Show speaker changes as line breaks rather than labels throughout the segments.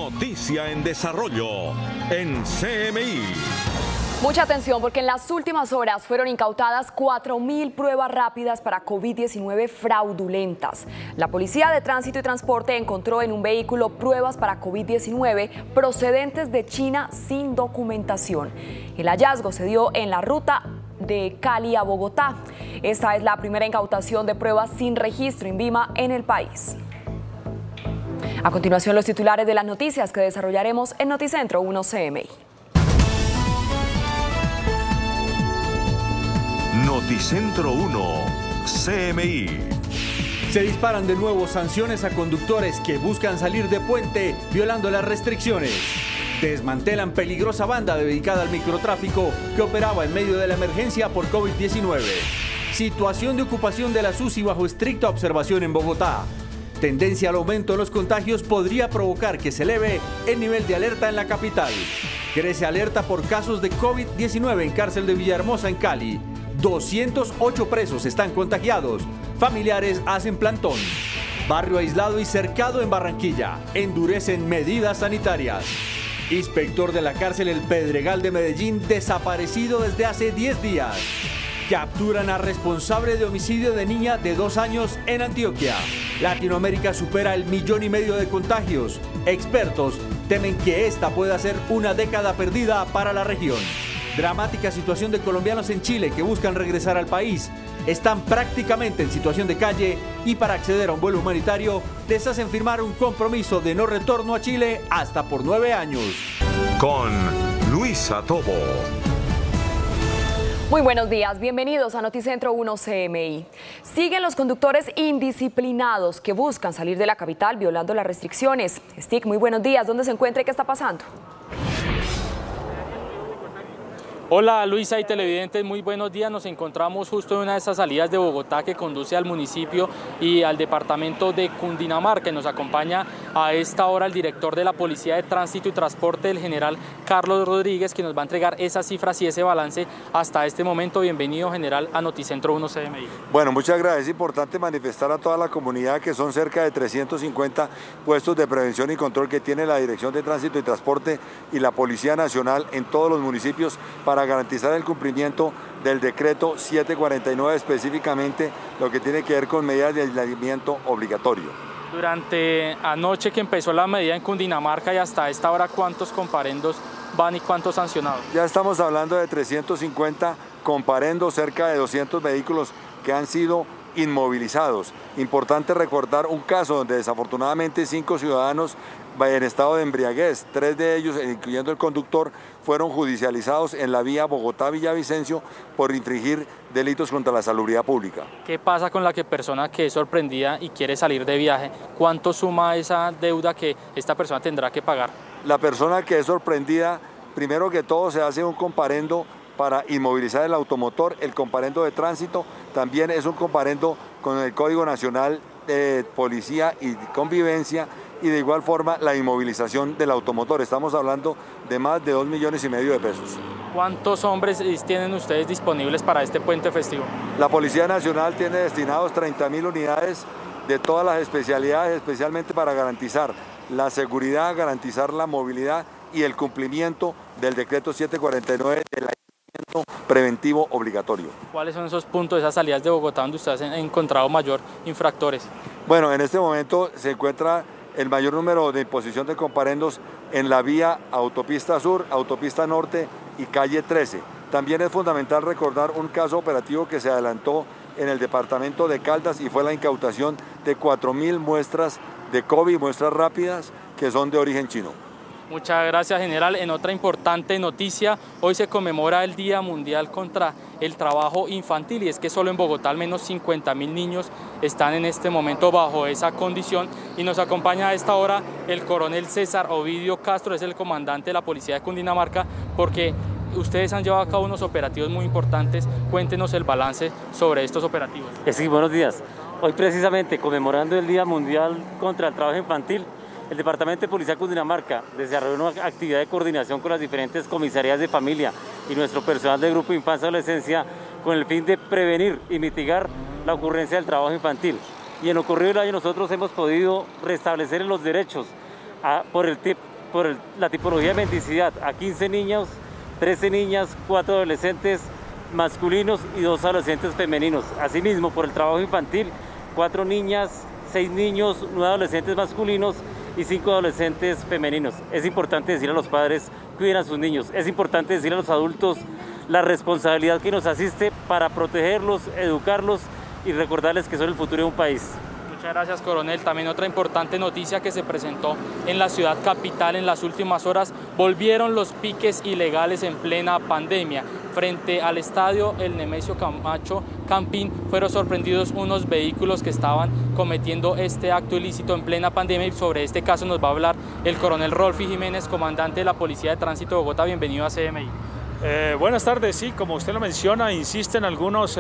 Noticia en desarrollo en CMI.
Mucha atención porque en las últimas horas fueron incautadas 4.000 pruebas rápidas para COVID-19 fraudulentas. La Policía de Tránsito y Transporte encontró en un vehículo pruebas para COVID-19 procedentes de China sin documentación. El hallazgo se dio en la ruta de Cali a Bogotá. Esta es la primera incautación de pruebas sin registro INVIMA en el país. A continuación, los titulares de las noticias que desarrollaremos en Noticentro 1 CMI.
Noticentro 1 CMI.
Se disparan de nuevo sanciones a conductores que buscan salir de puente violando las restricciones. Desmantelan peligrosa banda dedicada al microtráfico que operaba en medio de la emergencia por COVID-19. Situación de ocupación de las UCI bajo estricta observación en Bogotá. Tendencia al aumento de los contagios podría provocar que se eleve el nivel de alerta en la capital. Crece alerta por casos de COVID-19 en cárcel de Villahermosa en Cali. 208 presos están contagiados. Familiares hacen plantón. Barrio aislado y cercado en Barranquilla. Endurecen medidas sanitarias. Inspector de la cárcel El Pedregal de Medellín desaparecido desde hace 10 días. Capturan a responsable de homicidio de niña de 2 años en Antioquia. Latinoamérica supera el 1,5 millones de contagios. Expertos temen que esta pueda ser una década perdida para la región. Dramática situación de colombianos en Chile que buscan regresar al país. Están prácticamente en situación de calle y para acceder a un vuelo humanitario les hacen firmar un compromiso de no retorno a Chile hasta por 9 años.
Con Luisa Tobo.
Muy buenos días, bienvenidos a Noticentro 1 CMI. Siguen los conductores indisciplinados que buscan salir de la capital violando las restricciones. Stick, muy buenos días, ¿dónde se encuentra y qué está pasando?
Hola Luisa y televidentes, muy buenos días. Nos encontramos justo en una de esas salidas de Bogotá que conduce al municipio y al departamento de Cundinamarca. Nos acompaña a esta hora el director de la Policía de Tránsito y Transporte, el general Carlos Rodríguez, que nos va a entregar esas cifras y ese balance hasta este momento. Bienvenido, general, a Noticentro 1 CMI.
Bueno, muchas gracias. Es importante manifestar a toda la comunidad que son cerca de 350 puestos de prevención y control que tiene la Dirección de Tránsito y Transporte y la Policía Nacional en todos los municipios para garantizar el cumplimiento del decreto 749, específicamente lo que tiene que ver con medidas de aislamiento obligatorio. Durante
anoche que empezó la medida en Cundinamarca y hasta esta hora, ¿cuántos comparendos van y cuántos sancionados?
Ya estamos hablando de 350 comparendos, cerca de 200 vehículos que han sido inmovilizados. Importante recordar un caso donde desafortunadamente 5 ciudadanos en estado de embriaguez, 3 de ellos, incluyendo el conductor, fueron judicializados en la vía Bogotá-Villavicencio por infringir delitos contra la salubridad pública.
¿Qué pasa con la persona que es sorprendida y quiere salir de viaje? ¿Cuánto suma esa deuda que esta persona tendrá que pagar?
La persona que es sorprendida, primero que todo se hace un comparendo para inmovilizar el automotor. El comparendo de tránsito también es un comparendo con el Código Nacional de Policía y Convivencia, y de igual forma la inmovilización del automotor. Estamos hablando de más de 2,5 millones de pesos.
¿Cuántos hombres tienen ustedes disponibles para este puente festivo?
La Policía Nacional tiene destinados 30.000 unidades de todas las especialidades, especialmente para garantizar la seguridad, garantizar la movilidad y el cumplimiento del decreto 749 del aislamiento preventivo obligatorio.
¿Cuáles son esos puntos, esas salidas de Bogotá donde ustedes han encontrado mayor infractores?
Bueno, en este momento se encuentra el mayor número de imposición de comparendos en la vía Autopista Sur, Autopista Norte y Calle 13. También es fundamental recordar un caso operativo que se adelantó en el departamento de Caldas y fue la incautación de 4.000 muestras de COVID, muestras rápidas que son de origen chino.
Muchas gracias, general. En otra importante noticia, hoy se conmemora el Día Mundial contra el Trabajo Infantil, y es que solo en Bogotá al menos 50.000 niños están en este momento bajo esa condición, y nos acompaña a esta hora el coronel César Ovidio Castro, es el comandante de la Policía de Cundinamarca, porque ustedes han llevado a cabo unos operativos muy importantes. Cuéntenos el balance sobre estos operativos.
Sí, buenos días. Hoy precisamente conmemorando el Día Mundial contra el Trabajo Infantil, el Departamento de Policía de Cundinamarca desarrolló una actividad de coordinación con las diferentes comisarías de familia y nuestro personal del Grupo Infancia y Adolescencia con el fin de prevenir y mitigar la ocurrencia del trabajo infantil. Y en lo corrido del año nosotros hemos podido restablecer los derechos por el por la tipología de mendicidad a 15 niños, 13 niñas, 4 adolescentes masculinos y 2 adolescentes femeninos. Asimismo, por el trabajo infantil, 4 niñas, 6 niños, 9 adolescentes masculinos y 5 adolescentes femeninos. Es importante decir a los padres, cuiden a sus niños. Es importante decir a los adultos la responsabilidad que nos asiste para protegerlos, educarlos y recordarles que son el futuro de un país.
Muchas gracias, coronel. También otra importante noticia que se presentó en la ciudad capital en las últimas horas: volvieron los piques ilegales en plena pandemia. Frente al estadio El Nemesio Camacho Campín fueron sorprendidos unos vehículos que estaban cometiendo este acto ilícito en plena pandemia, y sobre este caso nos va a hablar el coronel Rolfi Jiménez, comandante de la Policía de Tránsito de Bogotá. Bienvenido a CMI.
Buenas tardes. Sí, como usted lo menciona, insisten algunos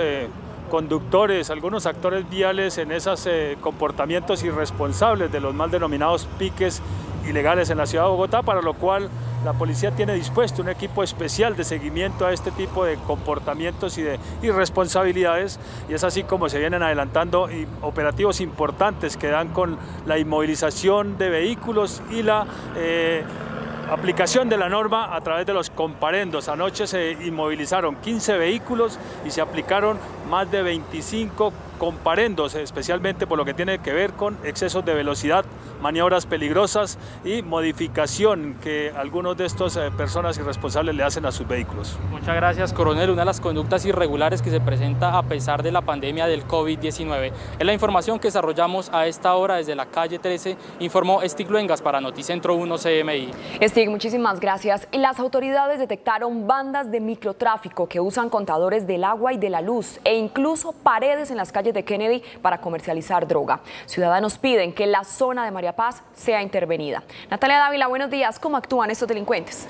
conductores, algunos actores viales en esos comportamientos irresponsables de los mal denominados piques ilegales en la ciudad de Bogotá, para lo cual la policía tiene dispuesto un equipo especial de seguimiento a este tipo de comportamientos y de irresponsabilidades, y es así como se vienen adelantando operativos importantes que dan con la inmovilización de vehículos y la aplicación de la norma a través de los comparendos. Anoche se inmovilizaron 15 vehículos y se aplicaron más de 25 comparendos, especialmente por lo que tiene que ver con excesos de velocidad, maniobras peligrosas y modificación que algunos de estos personas irresponsables le hacen a sus vehículos.
Muchas gracias, coronel. Una de las conductas irregulares que se presenta a pesar de la pandemia del COVID-19 es la información que desarrollamos a esta hora desde la calle 13, informó Stig Luengas para Noticentro 1 CMI.
Stig, muchísimas gracias. Las autoridades detectaron bandas de microtráfico que usan contadores del agua y de la luz e incluso paredes en las calles de Kennedy para comercializar droga. Ciudadanos piden que la zona de María Paz sea intervenida. Natalia Dávila, buenos días. ¿Cómo actúan estos delincuentes?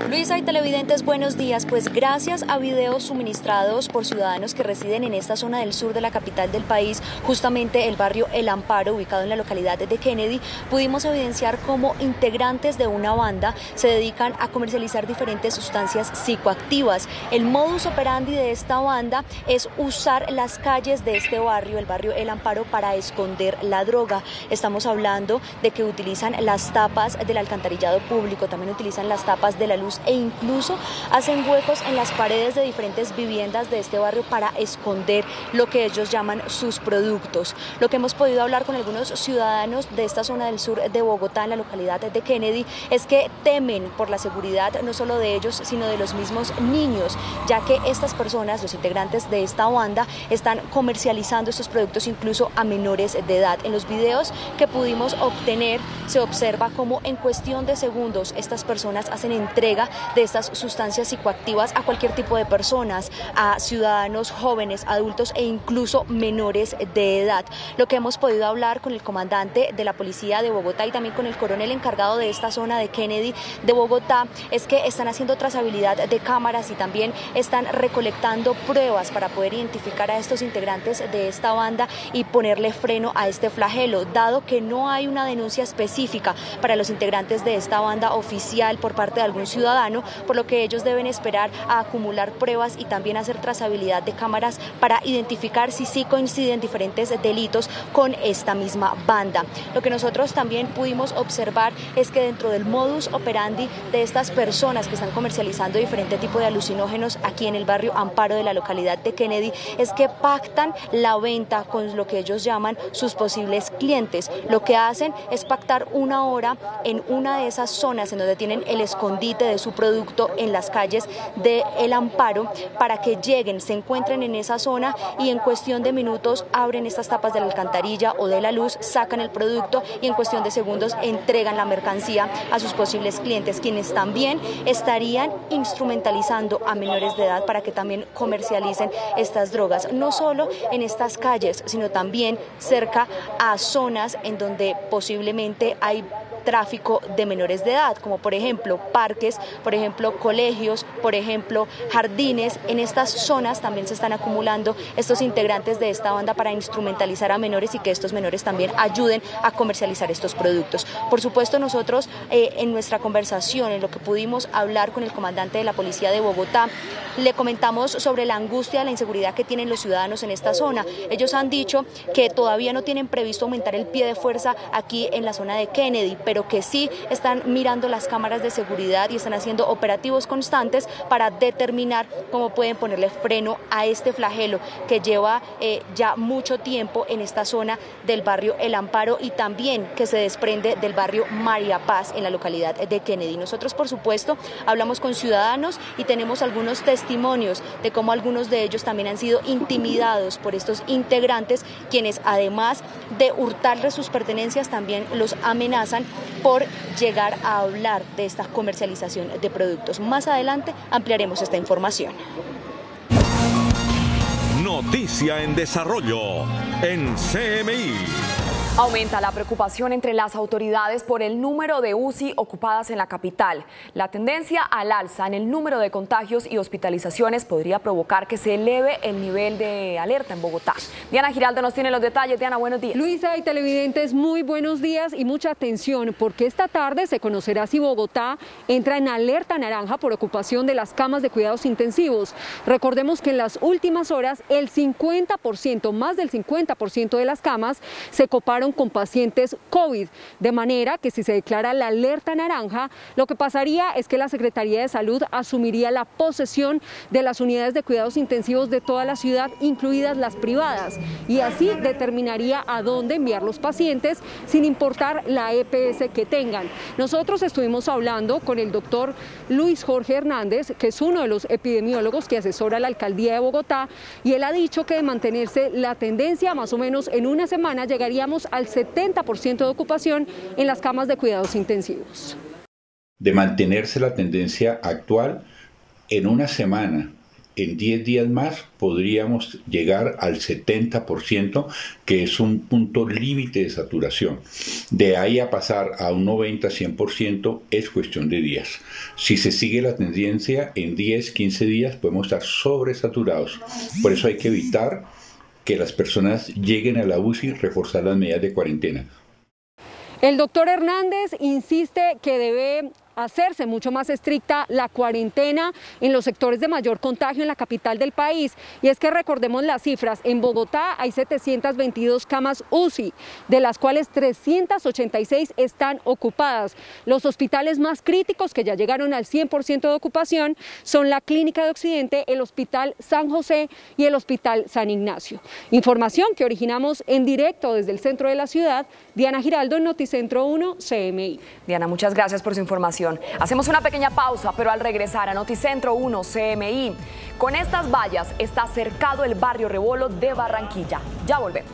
Luisa y televidentes, buenos días. Pues gracias a videos suministrados por ciudadanos que residen en esta zona del sur de la capital del país, justamente el barrio El Amparo, ubicado en la localidad de Kennedy, pudimos evidenciar cómo integrantes de una banda se dedican a comercializar diferentes sustancias psicoactivas. El modus operandi de esta banda es usar las calles de este barrio, el barrio El Amparo, para esconder la droga. Estamos hablando de que utilizan las tapas del alcantarillado público, también utilizan las tapas de la luz e incluso hacen huecos en las paredes de diferentes viviendas de este barrio para esconder lo que ellos llaman sus productos. Lo que hemos podido hablar con algunos ciudadanos de esta zona del sur de Bogotá, en la localidad de Kennedy, es que temen por la seguridad no solo de ellos, sino de los mismos niños, ya que estas personas, los integrantes de esta banda, están comercializando estos productos incluso a menores de edad. En los videos que pudimos obtener se observa cómo en cuestión de segundos estas personas hacen entrega de estas sustancias psicoactivas a cualquier tipo de personas, a ciudadanos jóvenes, adultos e incluso menores de edad. Lo que hemos podido hablar con el comandante de la policía de Bogotá y también con el coronel encargado de esta zona de Kennedy de Bogotá es que están haciendo trazabilidad de cámaras y también están recolectando pruebas para poder identificar a estos integrantes de esta banda y ponerle freno a este flagelo, dado que no hay una denuncia específica para los integrantes de esta banda oficial por parte de algún ciudadano, por lo que ellos deben esperar a acumular pruebas y también hacer trazabilidad de cámaras para identificar si sí coinciden diferentes delitos con esta misma banda. Lo que nosotros también pudimos observar es que dentro del modus operandi de estas personas que están comercializando diferente tipo de alucinógenos aquí en el barrio Amparo de la localidad de Kennedy es que pactan la venta con lo que ellos llaman sus posibles clientes. Lo que hacen es pactar una hora en una de esas zonas en donde tienen el escondite de su producto en las calles de El Amparo para que lleguen, se encuentren en esa zona y en cuestión de minutos abren estas tapas de la alcantarilla o de la luz, sacan el producto y en cuestión de segundos entregan la mercancía a sus posibles clientes, quienes también estarían instrumentalizando a menores de edad para que también comercialicen estas drogas, no solo en estas calles, sino también cerca a zonas en donde posiblemente hay tráfico de menores de edad, como por ejemplo parques, por ejemplo colegios, por ejemplo jardines. En estas zonas también se están acumulando estos integrantes de esta banda para instrumentalizar a menores y que estos menores también ayuden a comercializar estos productos. Por supuesto, nosotros en nuestra conversación, en lo que pudimos hablar con el comandante de la Policía de Bogotá, le comentamos sobre la angustia, la inseguridad que tienen los ciudadanos en esta zona. Ellos han dicho que todavía no tienen previsto aumentar el pie de fuerza aquí en la zona de Kennedy, pero que sí están mirando las cámaras de seguridad y están haciendo operativos constantes para determinar cómo pueden ponerle freno a este flagelo que lleva ya mucho tiempo en esta zona del barrio El Amparo y también que se desprende del barrio María Paz en la localidad de Kennedy. Nosotros, por supuesto, hablamos con ciudadanos y tenemos algunos testimonios de cómo algunos de ellos también han sido intimidados por estos integrantes, quienes además de hurtarles sus pertenencias también los amenazan por llegar a hablar de esta comercialización de productos. Más adelante ampliaremos esta información.
Noticia en desarrollo en CMI.
Aumenta la preocupación entre las autoridades por el número de UCI ocupadas en la capital. La tendencia al alza en el número de contagios y hospitalizaciones podría provocar que se eleve el nivel de alerta en Bogotá. Diana Giraldo nos tiene los detalles. Diana, buenos días.
Luisa y televidentes, muy buenos días y mucha atención porque esta tarde se conocerá si Bogotá entra en alerta naranja por ocupación de las camas de cuidados intensivos. Recordemos que en las últimas horas el 50%, más del 50% de las camas se coparon con pacientes COVID, de manera que si se declara la alerta naranja, lo que pasaría es que la Secretaría de Salud asumiría la posesión de las unidades de cuidados intensivos de toda la ciudad, incluidas las privadas, y así determinaría a dónde enviar los pacientes sin importar la EPS que tengan. Nosotros estuvimos hablando con el doctor Luis Jorge Hernández, que es uno de los epidemiólogos que asesora a la Alcaldía de Bogotá, y él ha dicho que de mantenerse la tendencia, más o menos en una semana llegaríamos al 70% de ocupación en las camas de cuidados intensivos.
De mantenerse la tendencia actual, en una semana, en 10 días más, podríamos llegar al 70%, que es un punto límite de saturación. De ahí a pasar a un 90-100% es cuestión de días. Si se sigue la tendencia, en 10-15 días podemos estar sobresaturados. Por eso hay que evitar que las personas lleguen a la UCI y reforzar las medidas de cuarentena.
El doctor Hernández insiste que debe hacerse mucho más estricta la cuarentena en los sectores de mayor contagio en la capital del país. Y es que recordemos las cifras, en Bogotá hay 722 camas UCI, de las cuales 386 están ocupadas. Los hospitales más críticos, que ya llegaron al 100% de ocupación, son la Clínica de Occidente, el Hospital San José y el Hospital San Ignacio. Información que originamos en directo desde el centro de la ciudad. Diana Giraldo, en Noticentro 1, CMI.
Diana, muchas gracias por su información. Hacemos una pequeña pausa, pero al regresar a Noticentro 1 CMI, con estas vallas está cercado el barrio Rebolo de Barranquilla. Ya volvemos.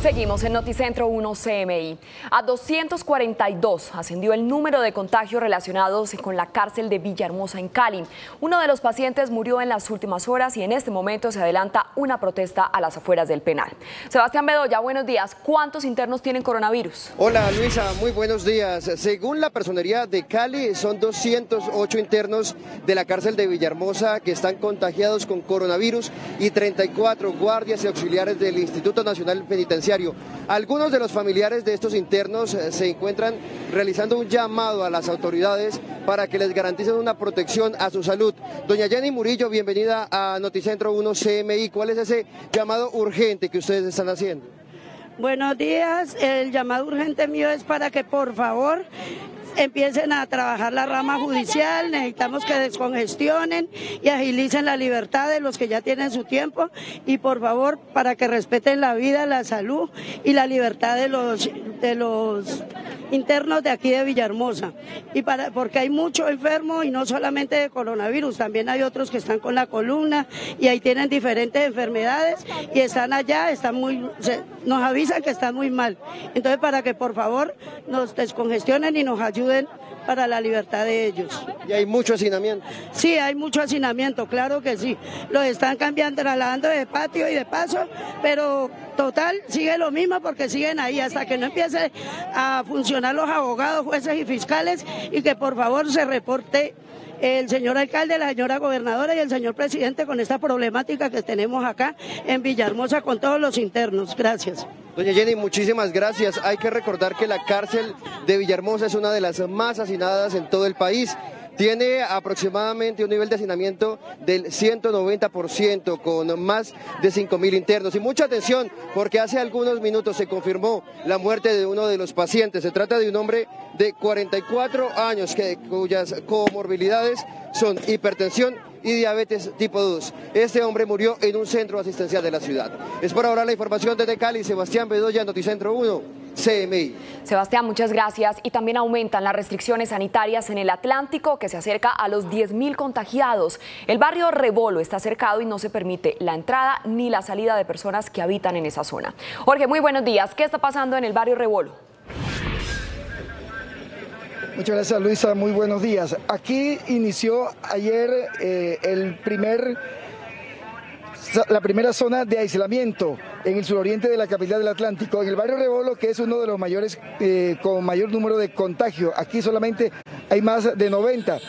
Seguimos en Noticentro 1 CMI. A 242 ascendió el número de contagios relacionados con la cárcel de Villahermosa en Cali. Uno de los pacientes murió en las últimas horas y en este momento se adelanta una protesta a las afueras del penal. Sebastián Bedoya, buenos días. ¿Cuántos internos tienen coronavirus?
Hola Luisa, muy buenos días. Según la Personería de Cali, son 208 internos de la cárcel de Villahermosa que están contagiados con coronavirus y 34 guardias y auxiliares del Instituto Nacional Penitenciario. Algunos de los familiares de estos internos se encuentran realizando un llamado a las autoridades para que les garanticen una protección a su salud. Doña Jenny Murillo, bienvenida a Noticentro 1 CMI. ¿Cuál es ese llamado urgente que ustedes están haciendo?
Buenos días, el llamado urgente mío es para que por favor empiecen a trabajar la rama judicial. Necesitamos que descongestionen y agilicen la libertad de los que ya tienen su tiempo y por favor para que respeten la vida, la salud y la libertad de los internos de aquí de Villahermosa, y porque hay mucho enfermo y no solamente de coronavirus, también hay otros que están con la columna y ahí tienen diferentes enfermedades y están allá, nos avisan que están muy mal. Entonces para que por favor nos descongestionen y nos ayuden para la libertad de ellos.
¿Y hay mucho hacinamiento?
Sí, hay mucho hacinamiento, claro que sí. Los están cambiando, trasladando de patio y de paso, pero total, sigue lo mismo porque siguen ahí hasta que no empiece a funcionar los abogados, jueces y fiscales y que por favor se reporte el señor alcalde, la señora gobernadora y el señor presidente con esta problemática que tenemos acá en Villahermosa con todos los internos. Gracias.
Doña Jenny, muchísimas gracias. Hay que recordar que la cárcel de Villahermosa es una de las más hacinadas en todo el país. Tiene aproximadamente un nivel de hacinamiento del 190%, con más de 5.000 internos. Y mucha atención, porque hace algunos minutos se confirmó la muerte de uno de los pacientes. Se trata de un hombre de 44 años cuyas comorbilidades son hipertensión y diabetes tipo 2. Este hombre murió en un centro asistencial de la ciudad. Es por ahora la información desde Cali. Sebastián Bedoya, Noticentro 1, CMI.
Sebastián, muchas gracias. Y también aumentan las restricciones sanitarias en el Atlántico, que se acerca a los 10.000 contagiados. El barrio Rebolo está cercado y no se permite la entrada ni la salida de personas que habitan en esa zona. Jorge, muy buenos días. ¿Qué está pasando en el barrio Rebolo?
Muchas gracias, Luisa, muy buenos días. Aquí inició ayer la primera zona de aislamiento en el suroriente de la capital del Atlántico, en el barrio Rebolo, que es uno de los mayores con mayor número de contagios. Aquí solamente hay más de 90.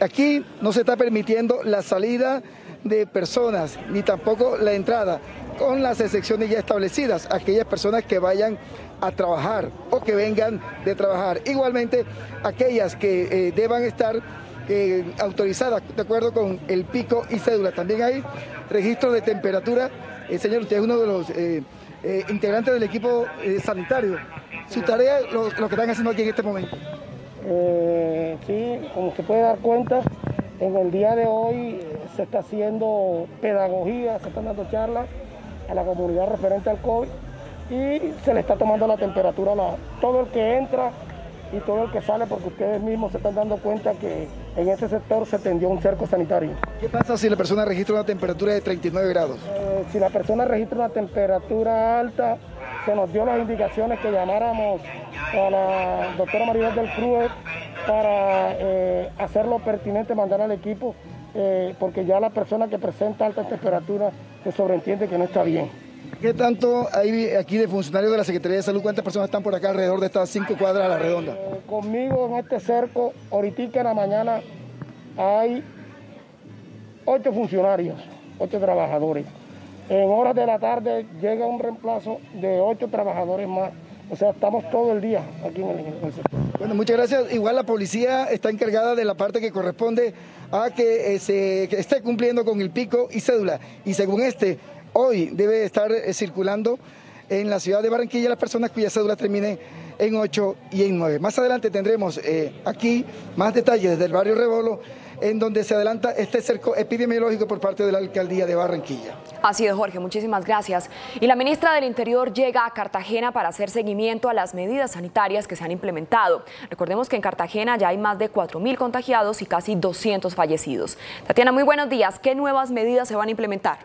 Aquí no se está permitiendo la salida de personas, ni tampoco la entrada, con las excepciones ya establecidas, aquellas personas que vayan a trabajar o que vengan de trabajar. Igualmente, aquellas que deban estar autorizadas de acuerdo con el pico y cédula. También hay registro de temperatura. Señor, usted es uno de los integrantes del equipo sanitario. Su tarea, lo que están haciendo aquí en este momento.
Sí, como usted puede dar cuenta, en el día de hoy se está haciendo pedagogía, se están dando charlas a la comunidad referente al COVID y se le está tomando la temperatura a todo el que entra y todo el que sale, porque ustedes mismos se están dando cuenta que en ese sector se tendió un cerco sanitario.
¿Qué pasa si la persona registra una temperatura de 39 grados?
Si la persona registra una temperatura alta, se nos dio las indicaciones que llamáramos a la doctora Maribel del Cruz para hacerlo pertinente, mandar al equipo, porque ya la persona que presenta alta temperatura se sobreentiende que no está bien.
¿Qué tanto hay aquí de funcionarios de la Secretaría de Salud? ¿Cuántas personas están por acá alrededor de estas 5 cuadras a la redonda?
Conmigo en este cerco, ahorita en la mañana hay 8 funcionarios, 8 trabajadores. En horas de la tarde llega un reemplazo de 8 trabajadores más. O sea, estamos todo el día aquí en el sector.
Bueno, muchas gracias. Igual la policía está encargada de la parte que corresponde a que esté cumpliendo con el pico y cédula. Y según hoy debe estar circulando en la ciudad de Barranquilla las personas cuya cédula termine en 8 y en 9. Más adelante tendremos aquí más detalles del barrio Rebolo, en donde se adelanta este cerco epidemiológico por parte de la Alcaldía de Barranquilla.
Así es, Jorge, muchísimas gracias. Y la ministra del Interior llega a Cartagena para hacer seguimiento a las medidas sanitarias que se han implementado. Recordemos que en Cartagena ya hay más de 4.000 contagiados y casi 200 fallecidos. Tatiana, muy buenos días. ¿Qué nuevas medidas se van a implementar?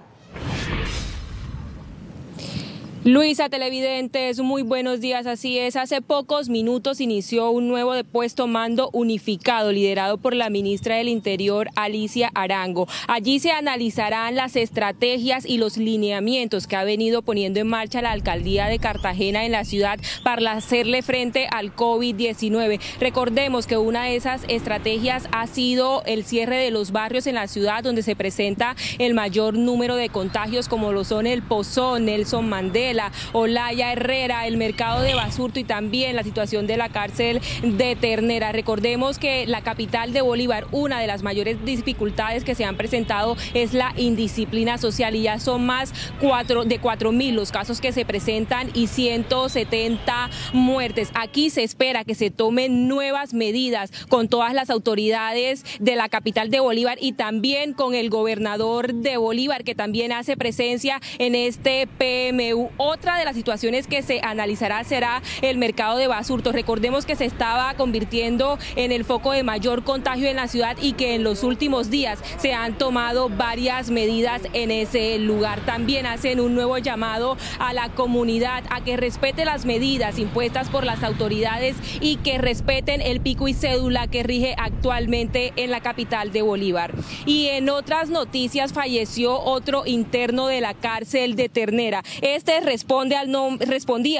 Luisa, televidentes, muy buenos días. Así es, hace pocos minutos inició un nuevo depuesto mando unificado liderado por la ministra del Interior, Alicia Arango. Allí se analizarán las estrategias y los lineamientos que ha venido poniendo en marcha la alcaldía de Cartagena en la ciudad para hacerle frente al COVID-19. Recordemos que una de esas estrategias ha sido el cierre de los barrios en la ciudad donde se presenta el mayor número de contagios, como lo son el Pozón, Nelson Mandela, Olaya Herrera, el mercado de Basurto y también la situación de la cárcel de Ternera. Recordemos que la capital de Bolívar, una de las mayores dificultades que se han presentado es la indisciplina social y ya son más de 4.000 los casos que se presentan y 170 muertes. Aquí se espera que se tomen nuevas medidas con todas las autoridades de la capital de Bolívar y también con el gobernador de Bolívar, que también hace presencia en este PMU Otra de las situaciones que se analizará será el mercado de Basurto. Recordemos que se estaba convirtiendo en el foco de mayor contagio en la ciudad y que en los últimos días se han tomado varias medidas en ese lugar. También hacen un nuevo llamado a la comunidad a que respete las medidas impuestas por las autoridades y que respeten el pico y cédula que rige actualmente en la capital de Bolívar. Y en otras noticias, falleció otro interno de la cárcel de Ternera. Este respondía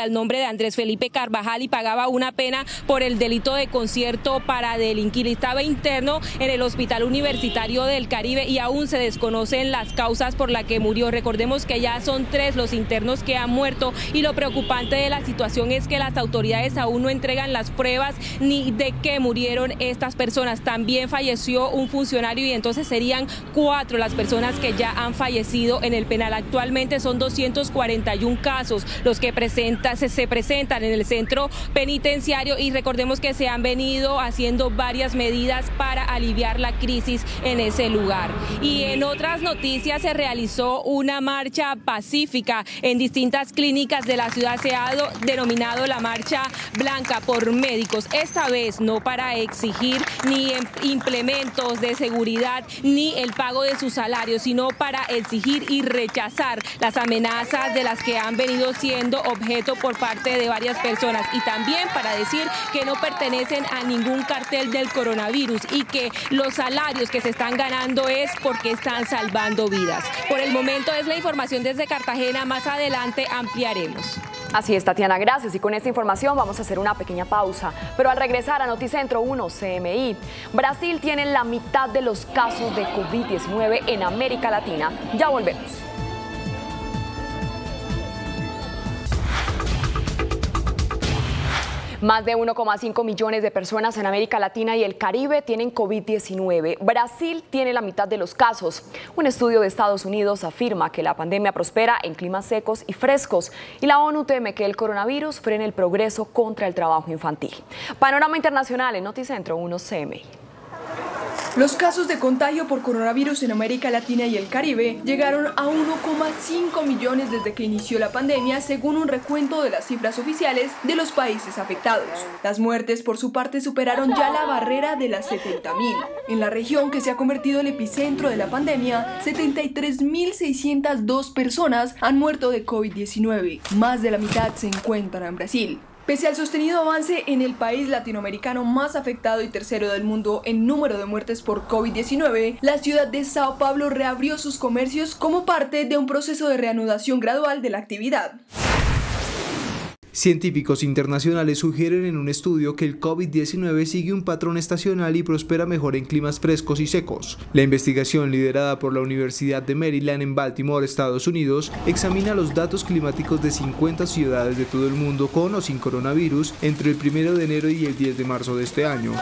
al nombre de Andrés Felipe Carvajal y pagaba una pena por el delito de concierto para delinquir. Estaba interno en el Hospital Universitario del Caribe y aún se desconocen las causas por las que murió. Recordemos que ya son 3 los internos que han muerto y lo preocupante de la situación es que las autoridades aún no entregan las pruebas ni de qué murieron estas personas. También falleció un funcionario y entonces serían 4 las personas que ya han fallecido en el penal. Actualmente son 241 casos los que se presentan en el centro penitenciario y recordemos que se han venido haciendo varias medidas para aliviar la crisis en ese lugar. Y en otras noticias se realizó una marcha pacífica en distintas clínicas de la ciudad. Se ha denominado la Marcha Blanca por Médicos, esta vez no para exigir ni implementos de seguridad ni el pago de sus salarios, sino para exigir y rechazar las amenazas de las que han venido siendo objeto por parte de varias personas y también para decir que no pertenecen a ningún cartel del coronavirus y que los salarios que se están ganando es porque están salvando vidas. Por el momento es la información desde Cartagena, más adelante ampliaremos.
Así es, Tatiana, gracias. Y con esta información vamos a hacer una pequeña pausa. Pero al regresar a Noticentro 1 CMI, Brasil tiene la mitad de los casos de COVID-19 en América Latina. Ya volvemos. Más de 1,5 millones de personas en América Latina y el Caribe tienen COVID-19. Brasil tiene la mitad de los casos. Un estudio de Estados Unidos afirma que la pandemia prospera en climas secos y frescos y la ONU teme que el coronavirus frene el progreso contra el trabajo infantil. Panorama internacional en Noticentro 1 CMI.
Los casos de contagio por coronavirus en América Latina y el Caribe llegaron a 1,5 millones desde que inició la pandemia, según un recuento de las cifras oficiales de los países afectados. Las muertes, por su parte, superaron ya la barrera de las 70.000. En la región que se ha convertido en el epicentro de la pandemia, 73.602 personas han muerto de COVID-19. Más de la mitad se encuentran en Brasil. Pese al sostenido avance en el país latinoamericano más afectado y tercero del mundo en número de muertes por COVID-19, la ciudad de Sao Paulo reabrió sus comercios como parte de un proceso de reanudación gradual de la actividad.
Científicos internacionales sugieren en un estudio que el COVID-19 sigue un patrón estacional y prospera mejor en climas frescos y secos. La investigación, liderada por la Universidad de Maryland en Baltimore, Estados Unidos, examina los datos climáticos de 50 ciudades de todo el mundo con o sin coronavirus entre el 1 de enero y el 10 de marzo de este año.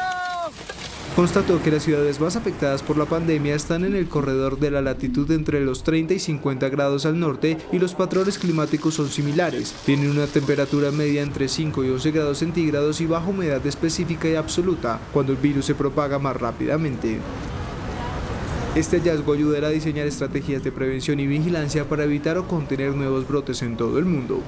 Constató que las ciudades más afectadas por la pandemia están en el corredor de la latitud entre los 30 y 50 grados al norte y los patrones climáticos son similares. Tienen una temperatura media entre 5 y 11 grados centígrados y baja humedad específica y absoluta, cuando el virus se propaga más rápidamente. Este hallazgo ayudará a diseñar estrategias de prevención y vigilancia para evitar o contener nuevos brotes en todo el mundo.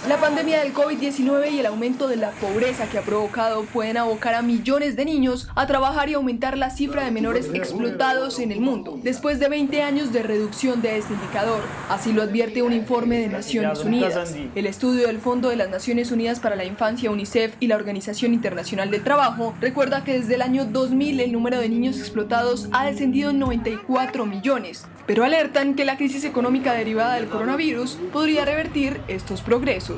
La pandemia del COVID-19 y el aumento de la pobreza que ha provocado pueden abocar a millones de niños a trabajar y aumentar la cifra de menores explotados en el mundo, después de 20 años de reducción de este indicador. Así lo advierte un informe de Naciones Unidas. El estudio del Fondo de las Naciones Unidas para la Infancia, UNICEF, y la Organización Internacional del Trabajo recuerda que desde el año 2000 el número de niños explotados ha descendido en 94 millones, pero alertan que la crisis económica derivada del coronavirus podría revertir estos progresos.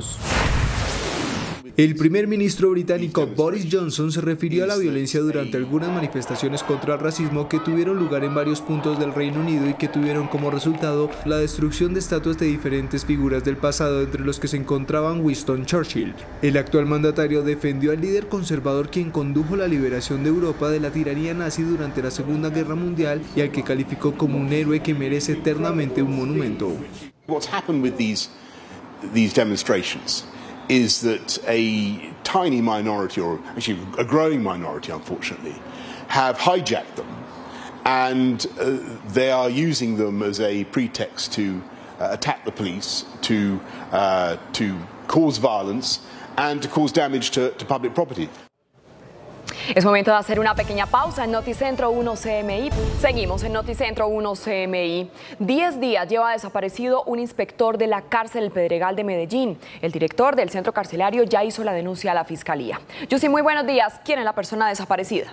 El primer ministro británico Boris Johnson se refirió a la violencia durante algunas manifestaciones contra el racismo que tuvieron lugar en varios puntos del Reino Unido y que tuvieron como resultado la destrucción de estatuas de diferentes figuras del pasado, entre los que se encontraban Winston Churchill. El actual mandatario defendió al líder conservador quien condujo la liberación de Europa de la tiranía nazi durante la Segunda Guerra Mundial y al que calificó como un héroe que merece eternamente un monumento.
What's happened with these demonstrations is that a tiny minority, or actually a growing minority unfortunately, have hijacked them and they are using them as a pretext to attack the police, to cause violence and to cause damage to public property.
Es momento de hacer una pequeña pausa en Noticentro 1 CMI. Seguimos en Noticentro 1 CMI. 10 días lleva desaparecido un inspector de la cárcel El Pedregal de Medellín. El director del centro carcelario ya hizo la denuncia a la fiscalía. Yusi, muy buenos días. ¿Quién es la persona desaparecida?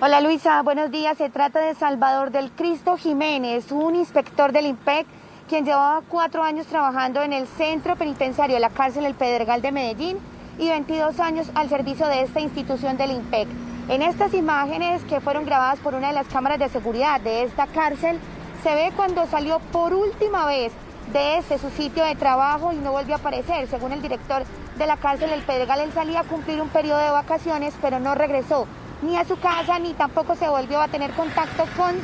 Hola Luisa, buenos días. Se trata de Salvador del Cristo Jiménez, un inspector del IMPEC, quien llevaba 4 años trabajando en el centro penitenciario de la cárcel El Pedregal de Medellín y 22 años al servicio de esta institución del IMPEC. En estas imágenes que fueron grabadas por una de las cámaras de seguridad de esta cárcel, se ve cuando salió por última vez de su sitio de trabajo y no volvió a aparecer. Según el director de la cárcel El Pedregal, él salía a cumplir un periodo de vacaciones, pero no regresó ni a su casa, ni tampoco se volvió a tener contacto con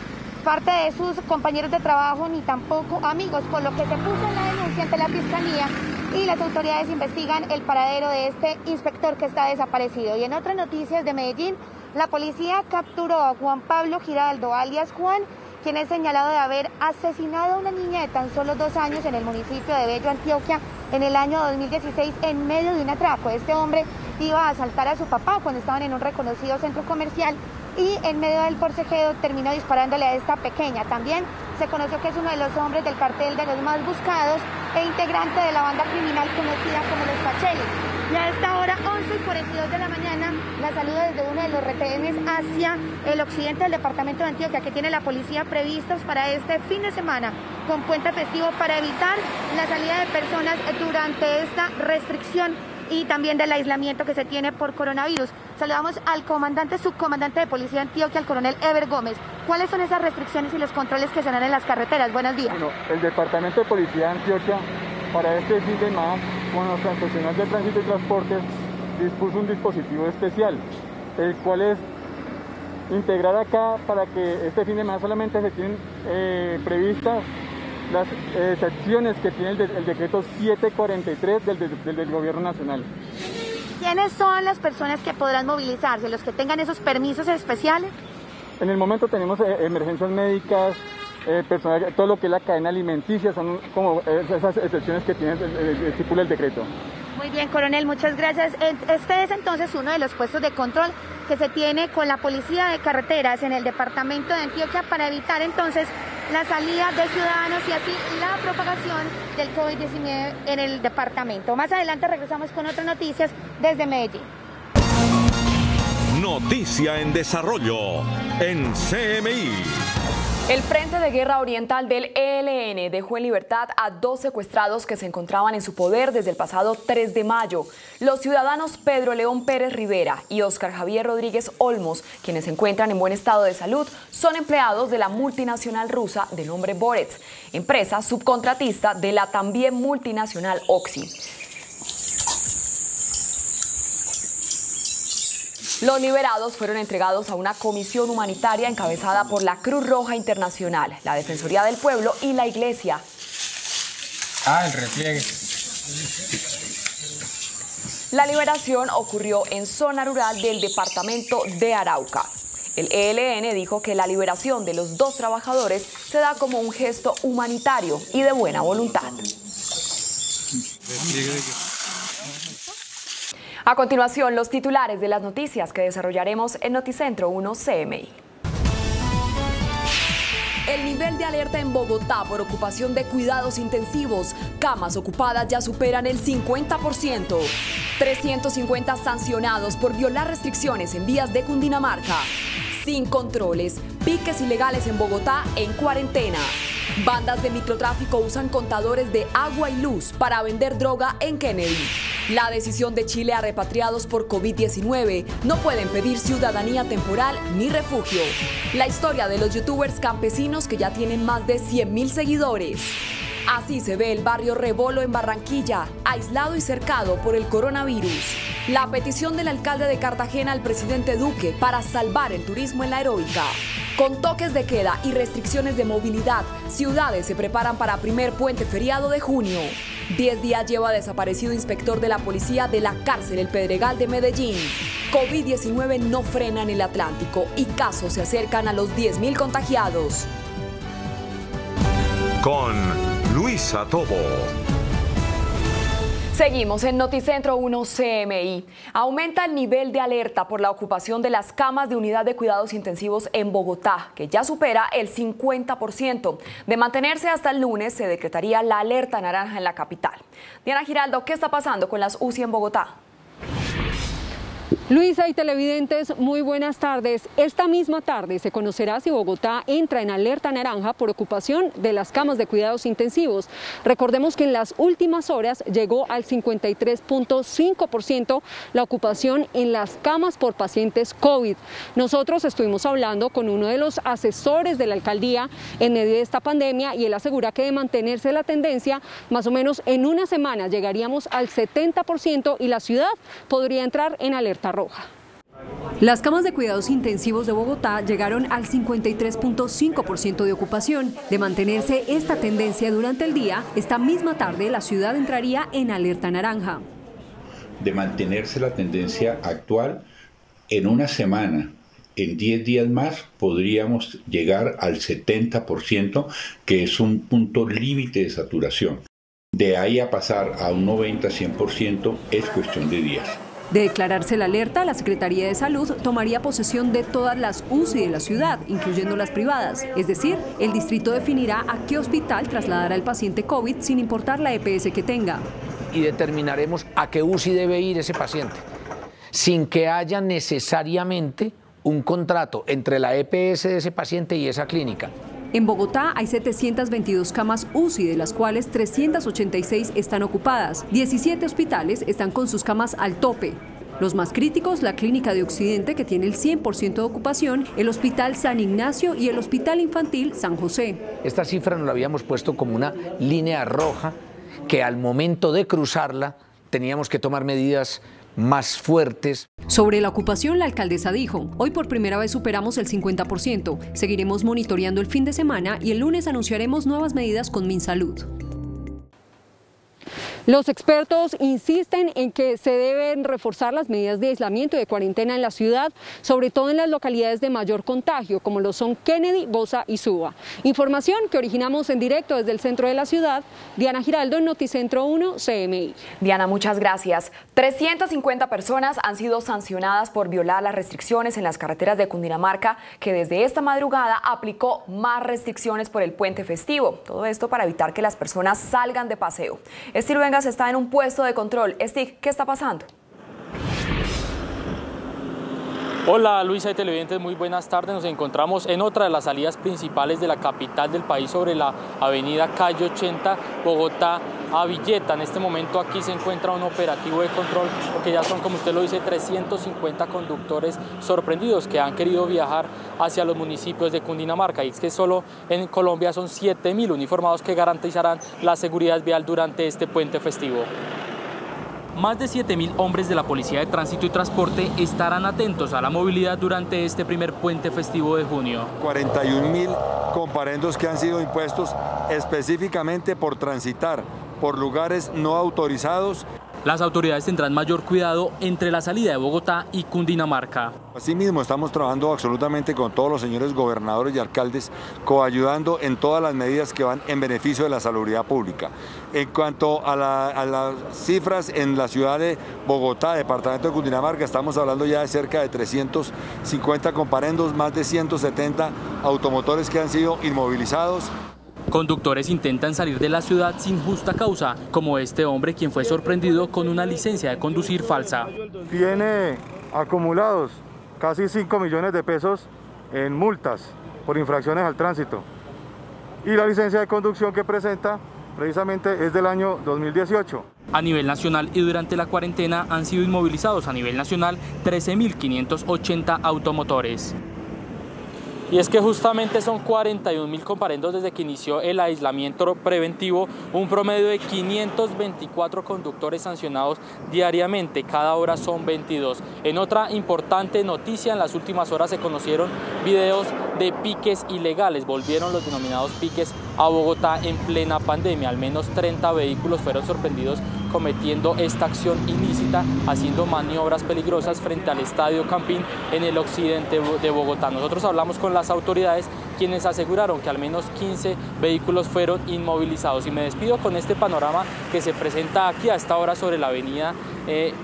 parte de sus compañeros de trabajo, ni tampoco amigos, por lo que se puso en la denuncia ante la fiscalía y las autoridades investigan el paradero de este inspector que está desaparecido. Y en otras noticias de Medellín, la policía capturó a Juan Pablo Giraldo, alias Juan, quien es señalado de haber asesinado a una niña de tan solo 2 años en el municipio de Bello, Antioquia, en el año 2016 en medio de un atraco. Este hombre iba a asaltar a su papá cuando estaban en un reconocido centro comercial y en medio del forcejeo terminó disparándole a esta pequeña. También se conoció que es uno de los hombres del cartel de los más buscados e integrante de la banda criminal conocida como los Pacheles. Y a esta hora, 11:42 de la mañana, la saludo desde uno de los retenes hacia el occidente del departamento de Antioquia, que tiene la policía previstos para este fin de semana con puente festivo para evitar la salida de personas durante esta restricción y también del aislamiento que se tiene por coronavirus. Saludamos al subcomandante de Policía de Antioquia, al coronel Ever Gómez. ¿Cuáles son esas restricciones y los controles que se dan en las carreteras? Buenos días.
Bueno, el Departamento de Policía de Antioquia, para este fin de semana, con los profesionales de tránsito y transportes, dispuso un dispositivo especial, el cual es integrar acá para que este fin de semana solamente se tienen previstas las secciones que tiene el decreto 743 del Gobierno Nacional.
¿Quiénes son las personas que podrán movilizarse, los que tengan esos permisos especiales?
En el momento tenemos emergencias médicas, todo lo que es la cadena alimenticia, son como esas excepciones que estipula el decreto.
Muy bien, coronel, muchas gracias. Este es entonces uno de los puestos de control que se tiene con la Policía de Carreteras en el departamento de Antioquia para evitar entonces la salida de ciudadanos y así la propagación del COVID-19 en el departamento. Más adelante regresamos con otras noticias desde Medellín.
Noticia en desarrollo en CMI.
El Frente de Guerra Oriental del ELN dejó en libertad a 2 secuestrados que se encontraban en su poder desde el pasado 3 de mayo. Los ciudadanos Pedro León Pérez Rivera y Óscar Javier Rodríguez Olmos, quienes se encuentran en buen estado de salud, son empleados de la multinacional rusa de nombre Borets, empresa subcontratista de la también multinacional Oxy. Los liberados fueron entregados a una comisión humanitaria encabezada por la Cruz Roja Internacional, la Defensoría del Pueblo y la Iglesia.
El repliegue.
La liberación ocurrió en zona rural del departamento de Arauca. El ELN dijo que la liberación de los 2 trabajadores se da como un gesto humanitario y de buena voluntad. A continuación, los titulares de las noticias que desarrollaremos en Noticentro 1 CMI. El nivel de alerta en Bogotá por ocupación de cuidados intensivos, camas ocupadas ya superan el 50%. 350 sancionados por violar restricciones en vías de Cundinamarca. Sin controles, piques ilegales en Bogotá en cuarentena. Bandas de microtráfico usan contadores de agua y luz para vender droga en Kennedy. La decisión de Chile a repatriados por COVID-19 no pueden pedir ciudadanía temporal ni refugio. La historia de los youtubers campesinos que ya tienen más de 100.000 seguidores. Así se ve el barrio Rebolo en Barranquilla, aislado y cercado por el coronavirus. La petición del alcalde de Cartagena al presidente Duque para salvar el turismo en la Heroica. Con toques de queda y restricciones de movilidad, ciudades se preparan para primer puente feriado de junio. 10 días lleva desaparecido inspector de la policía de la cárcel El Pedregal de Medellín. COVID-19 no frena en el Atlántico y casos se acercan a los 10.000 contagiados.
con Luisa Tobo.
Seguimos en Noticentro 1 CMI. Aumenta el nivel de alerta por la ocupación de las camas de unidad de cuidados intensivos en Bogotá, que ya supera el 50%. De mantenerse hasta el lunes, se decretaría la alerta naranja en la capital. Diana Giraldo, ¿qué está pasando con las UCI en Bogotá?
Luisa y televidentes, muy buenas tardes. Esta misma tarde se conocerá si Bogotá entra en alerta naranja por ocupación de las camas de cuidados intensivos. Recordemos que en las últimas horas llegó al 53.5% la ocupación en las camas por pacientes COVID. Nosotros estuvimos hablando con uno de los asesores de la alcaldía en medio de esta pandemia y él asegura que de mantenerse la tendencia, más o menos en una semana llegaríamos al 70% y la ciudad podría entrar en alerta roja.
Las camas de cuidados intensivos de Bogotá llegaron al 53.5% de ocupación. De mantenerse esta tendencia durante el día, esta misma tarde la ciudad entraría en alerta naranja.
De mantenerse la tendencia actual, en una semana, en 10 días más, podríamos llegar al 70%, que es un punto límite de saturación. De ahí a pasar a un 90-100% es cuestión de días.
De declararse la alerta, la Secretaría de Salud tomaría posesión de todas las UCI de la ciudad, incluyendo las privadas. Es decir, el distrito definirá a qué hospital trasladará al paciente COVID sin importar la EPS que tenga.
Y determinaremos a qué UCI debe ir ese paciente, sin que haya necesariamente un contrato entre la EPS de ese paciente y esa clínica.
En Bogotá hay 722 camas UCI, de las cuales 386 están ocupadas. 17 hospitales están con sus camas al tope. Los más críticos, la Clínica de Occidente, que tiene el 100% de ocupación, el Hospital San Ignacio y el Hospital Infantil San José.
Esta cifra nos la habíamos puesto como una línea roja que al momento de cruzarla teníamos que tomar medidas más fuertes.
Sobre la ocupación, la alcaldesa dijo: hoy por primera vez superamos el 50%. Seguiremos monitoreando el fin de semana y el lunes anunciaremos nuevas medidas con Minsalud.
Los expertos insisten en que se deben reforzar las medidas de aislamiento y de cuarentena en la ciudad, sobre todo en las localidades de mayor contagio, como lo son Kennedy, Bosa y Suba. Información que originamos en directo desde el centro de la ciudad. Diana Giraldo, en Noticentro 1 CMI.
Diana, muchas gracias. 350 personas han sido sancionadas por violar las restricciones en las carreteras de Cundinamarca, que desde esta madrugada aplicó más restricciones por el puente festivo. Todo esto para evitar que las personas salgan de paseo. Estil Vengas está en un puesto de control. Estil, ¿qué está pasando?
Hola Luisa y televidentes, muy buenas tardes. Nos encontramos en otra de las salidas principales de la capital del país, sobre la avenida Calle 80, Bogotá a Villeta. En este momento aquí se encuentra un operativo de control, porque ya son, como usted lo dice, 350 conductores sorprendidos que han querido viajar hacia los municipios de Cundinamarca. Y es que solo en Colombia son 7.000 uniformados que garantizarán la seguridad vial durante este puente festivo. Más de 7.000 hombres de la Policía de Tránsito y Transporte estarán atentos a la movilidad durante este primer puente festivo de junio.
41.000 comparendos que han sido impuestos específicamente por transitar por lugares no autorizados.
Las autoridades tendrán mayor cuidado entre la salida de Bogotá y Cundinamarca.
Asimismo, estamos trabajando absolutamente con todos los señores gobernadores y alcaldes, coayudando en todas las medidas que van en beneficio de la salubridad pública. En cuanto a las cifras en la ciudad de Bogotá, departamento de Cundinamarca, estamos hablando ya de cerca de 350 comparendos, más de 170 automotores que han sido inmovilizados.
Conductores intentan salir de la ciudad sin justa causa, como este hombre, quien fue sorprendido con una licencia de conducir falsa.
Tiene acumulados casi 5 millones de pesos en multas por infracciones al tránsito. Y la licencia de conducción que presenta precisamente es del año 2018.
A nivel nacional y durante la cuarentena han sido inmovilizados a nivel nacional 13.580 automotores. Y es que justamente son 41.000 comparendos desde que inició el aislamiento preventivo, un promedio de 524 conductores sancionados diariamente, cada hora son 22. En otra importante noticia, en las últimas horas se conocieron videos de piques ilegales, volvieron los denominados piques a Bogotá en plena pandemia. Al menos 30 vehículos fueron sorprendidos cometiendo esta acción ilícita, haciendo maniobras peligrosas frente al Estadio Campín en el occidente de Bogotá. Nosotros hablamos con las autoridades, quienes aseguraron que al menos 15 vehículos fueron inmovilizados. Y me despido con este panorama que se presenta aquí a esta hora sobre la avenida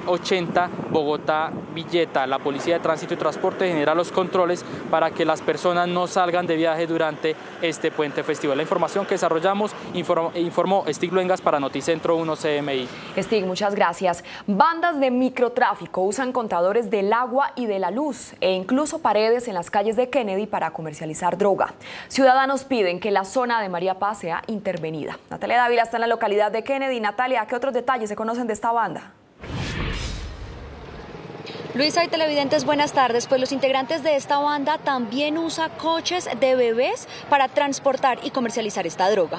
80 Bogotá-Villeta. La Policía de Tránsito y Transporte genera los controles para que las personas no salgan de viaje durante este puente festivo. La información que desarrollamos informó Stig Luengas para Noticentro 1 CMI.
Stig, muchas gracias. Bandas de microtráfico usan contadores del agua y de la luz e incluso paredes en las calles de Kennedy para comercializar droga. Ciudadanos piden que la zona de María Paz sea intervenida. Natalia Dávila está en la localidad de Kennedy. Natalia, ¿qué otros detalles se conocen de esta banda?
Luisa y televidentes, buenas tardes. Pues los integrantes de esta banda también usan coches de bebés para transportar y comercializar esta droga.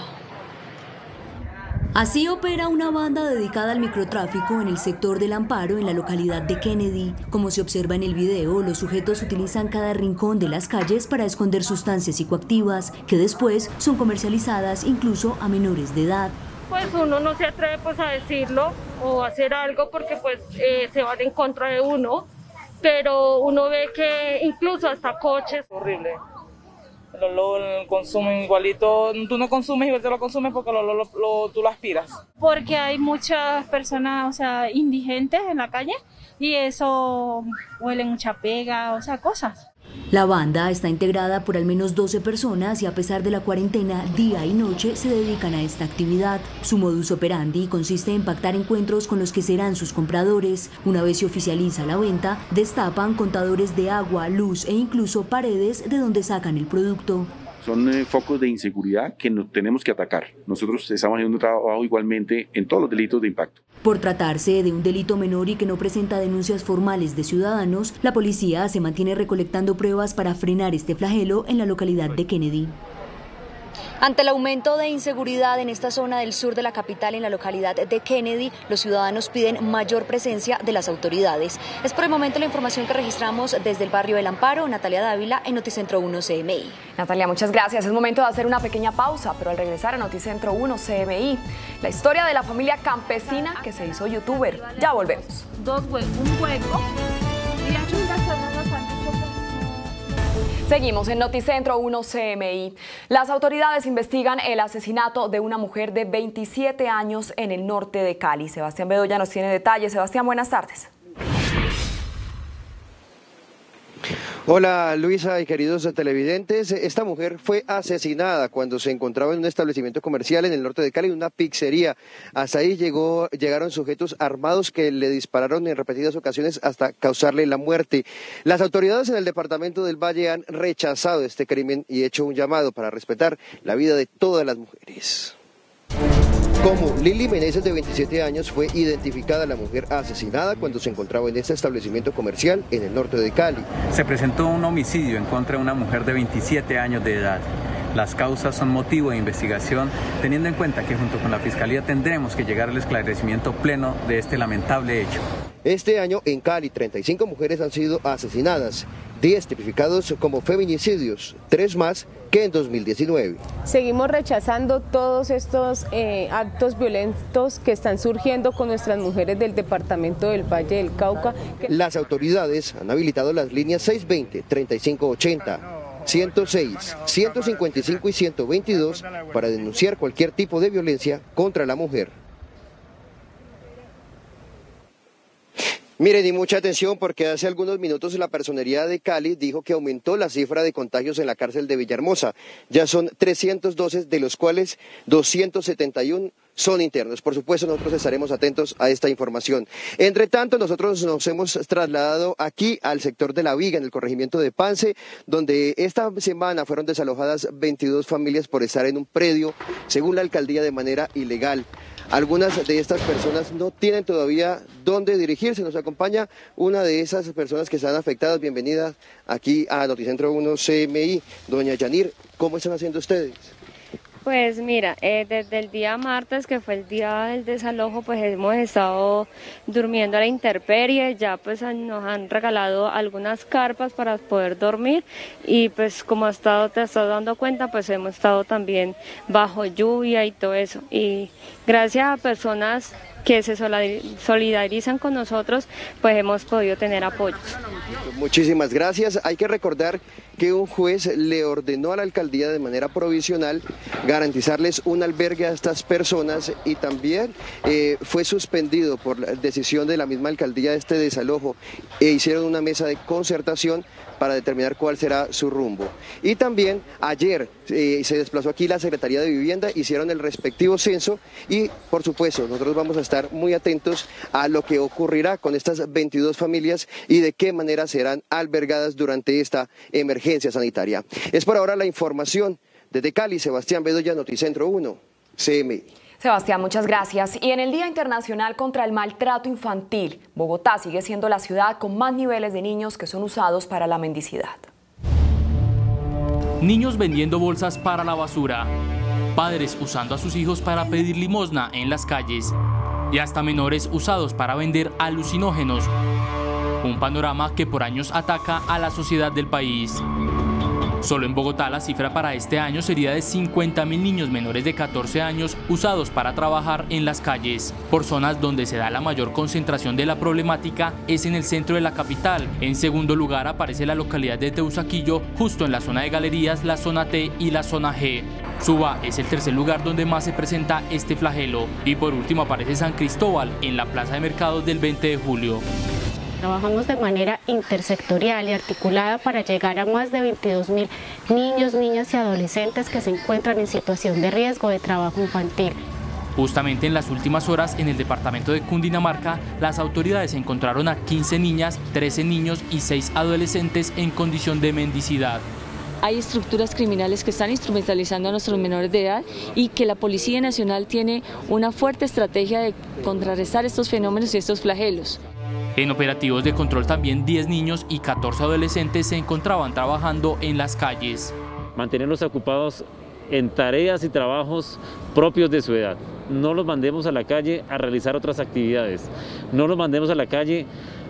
Así opera una banda dedicada al microtráfico en el sector del Amparo, en la localidad de Kennedy. Como se observa en el video, los sujetos utilizan cada rincón de las calles para esconder sustancias psicoactivas que después son comercializadas incluso a menores de edad.
Pues uno no se atreve pues a decirlo o a hacer algo porque pues se van en contra de uno, pero uno ve que incluso hasta coches.
Horrible. El olor consumen igualito, tú no consumes igual, te lo consumes porque tú lo aspiras.
Porque hay muchas personas, o sea, indigentes en la calle y eso huele mucha pega, o sea, cosas.
La banda está integrada por al menos 12 personas y a pesar de la cuarentena, día y noche se dedican a esta actividad. Su modus operandi consiste en pactar encuentros con los que serán sus compradores. Una vez se oficializa la venta, destapan contadores de agua, luz e incluso paredes de donde sacan el producto.
Son focos de inseguridad que nos tenemos que atacar. Nosotros estamos haciendo un trabajo igualmente en todos los delitos de impacto.
Por tratarse de un delito menor y que no presenta denuncias formales de ciudadanos, la policía se mantiene recolectando pruebas para frenar este flagelo en la localidad de Kennedy.
Ante el aumento de inseguridad en esta zona del sur de la capital, en la localidad de Kennedy, los ciudadanos piden mayor presencia de las autoridades. Es por el momento la información que registramos desde el barrio del Amparo. Natalia Dávila en Noticentro 1 CMI.
Natalia, muchas gracias. Es momento de hacer una pequeña pausa, pero al regresar a Noticentro 1 CMI, la historia de la familia campesina que se hizo youtuber. Ya volvemos.
Un hueco y las chicas nos han dicho.
Seguimos en Noticentro 1 CMI. Las autoridades investigan el asesinato de una mujer de 27 años en el norte de Cali. Sebastián Bedoya nos tiene detalles. Sebastián, buenas tardes.
Hola Luisa y queridos televidentes, esta mujer fue asesinada cuando se encontraba en un establecimiento comercial en el norte de Cali, en una pizzería. Hasta ahí llegaron sujetos armados que le dispararon en repetidas ocasiones hasta causarle la muerte. Las autoridades en el departamento del Valle han rechazado este crimen y hecho un llamado para respetar la vida de todas las mujeres. Como Lili Meneses, de 27 años, fue identificada la mujer asesinada cuando se encontraba en este establecimiento comercial en el norte de Cali.
Se presentó un homicidio en contra de una mujer de 27 años de edad. Las causas son motivo de investigación, teniendo en cuenta que junto con la Fiscalía tendremos que llegar al esclarecimiento pleno de este lamentable hecho.
Este año en Cali 35 mujeres han sido asesinadas, 10 tipificados como feminicidios, 3 más que en 2019.
Seguimos rechazando todos estos actos violentos que están surgiendo con nuestras mujeres del departamento del Valle del Cauca.
Las autoridades han habilitado las líneas 620, 3580, 106, 155 y 122 para denunciar cualquier tipo de violencia contra la mujer. Miren, y mucha atención porque hace algunos minutos la Personería de Cali dijo que aumentó la cifra de contagios en la cárcel de Villahermosa. Ya son 312, de los cuales 271 son internos. Por supuesto, nosotros estaremos atentos a esta información. Entre tanto, nosotros nos hemos trasladado aquí al sector de La Viga, en el corregimiento de Pance, donde esta semana fueron desalojadas 22 familias por estar en un predio, según la alcaldía, de manera ilegal. Algunas de estas personas no tienen todavía dónde dirigirse. Nos acompaña una de esas personas que están afectadas. Bienvenida aquí a Noticentro 1 CMI. Doña Yanir, ¿cómo están haciendo ustedes?
Pues mira, desde el día martes, que fue el día del desalojo, pues hemos estado durmiendo a la intemperie, ya pues nos han regalado algunas carpas para poder dormir y pues como te estás dando cuenta, pues hemos estado también bajo lluvia y todo eso. Y gracias a personas que se solidarizan con nosotros, pues hemos podido tener apoyos.
Muchísimas gracias. Hay que recordar que un juez le ordenó a la alcaldía de manera provisional garantizarles un albergue a estas personas y también fue suspendido por la decisión de la misma alcaldía este desalojo e hicieron una mesa de concertación para determinar cuál será su rumbo. Y también ayer se desplazó aquí la Secretaría de Vivienda, hicieron el respectivo censo y por supuesto nosotros vamos a estar muy atentos a lo que ocurrirá con estas 22 familias y de qué manera serán albergadas durante esta emergencia sanitaria. Es por ahora la información. Desde Cali, Sebastián Bedoya, Noticentro 1, CMI.
Sebastián, muchas gracias. Y en el Día Internacional contra el Maltrato Infantil, Bogotá sigue siendo la ciudad con más niveles de niños que son usados para la mendicidad.
Niños vendiendo bolsas para la basura, padres usando a sus hijos para pedir limosna en las calles y hasta menores usados para vender alucinógenos. Un panorama que por años ataca a la sociedad del país. Solo en Bogotá la cifra para este año sería de 50.000 niños menores de 14 años usados para trabajar en las calles. Por zonas donde se da la mayor concentración de la problemática es en el centro de la capital. En segundo lugar aparece la localidad de Teusaquillo, justo en la zona de galerías, la zona T y la zona G. Suba es el tercer lugar donde más se presenta este flagelo. Y por último aparece San Cristóbal, en la plaza de mercados del 20 de julio.
Trabajamos de manera intersectorial y articulada para llegar a más de 22.000 niños, niñas y adolescentes que se encuentran en situación de riesgo de trabajo infantil.
Justamente en las últimas horas en el departamento de Cundinamarca, las autoridades encontraron a 15 niñas, 13 niños y 6 adolescentes en condición de mendicidad.
Hay estructuras criminales que están instrumentalizando a nuestros menores de edad y que la Policía Nacional tiene una fuerte estrategia de contrarrestar estos fenómenos y estos flagelos.
En operativos de control también 10 niños y 14 adolescentes se encontraban trabajando en las calles.
Mantenerlos ocupados en tareas y trabajos propios de su edad. No los mandemos a la calle a realizar otras actividades. No los mandemos a la calle